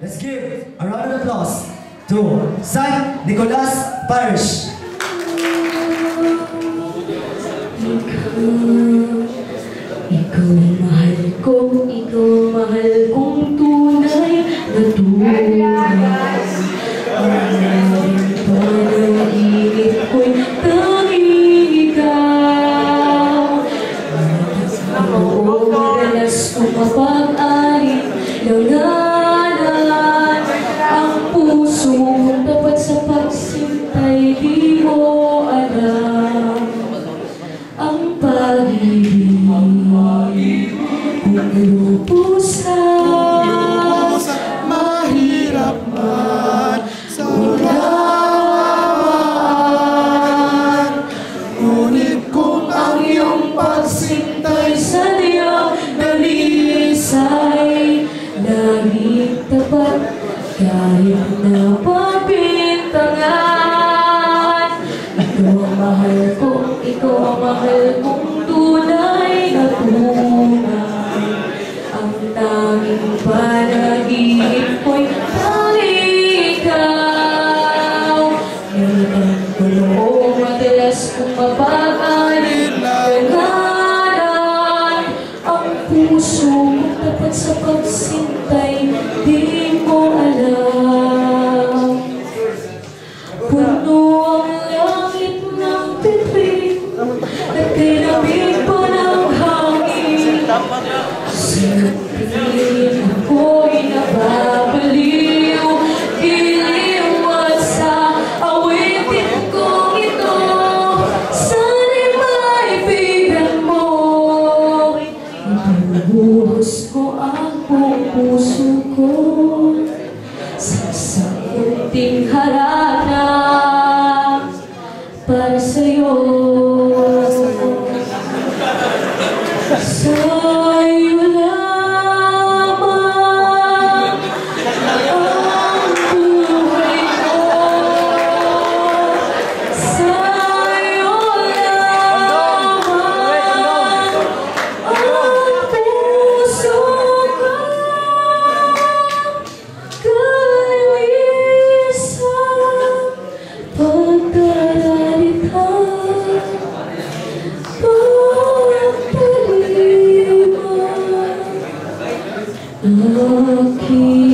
Let's give a round of applause to Saint Nicolas Parish. Ikaw mahal kong tunay na tunay. Panaginip ko'y tanging ikaw. Ang dalas ko mapag-alin langanan. Ang puso kong tapat sa pagsintay, di mo alam. Ang pag-ibig kung lubusan, mahirap man sa unawan. Ngunit kung ang iyong pagsintay sa diyang dalisay, laging tapat kahit na pabintangan. Ikaw ang mahal kong tunay na tunay. Ang tanging panaginip ko'y tanging ikaw. Ngayon ko noong madalas kong mapag-alin langanan. Ang puso kong tapat sa pagsintay, di mo alam. Puno ang langit ng bibig at kinamig pa ng hangin. Sa piling ako'y nababaliw, iliwan sa awitin kong ito. Sana'y maibigan mo. Ibubuhos ko ang buong puso ko sa kunting harana para sa'yo. Sa'yo lamang ang buhay ko. Sa'yo lamang ang puso ko. Kalinisan, pagdaralita, pagpaliman, aking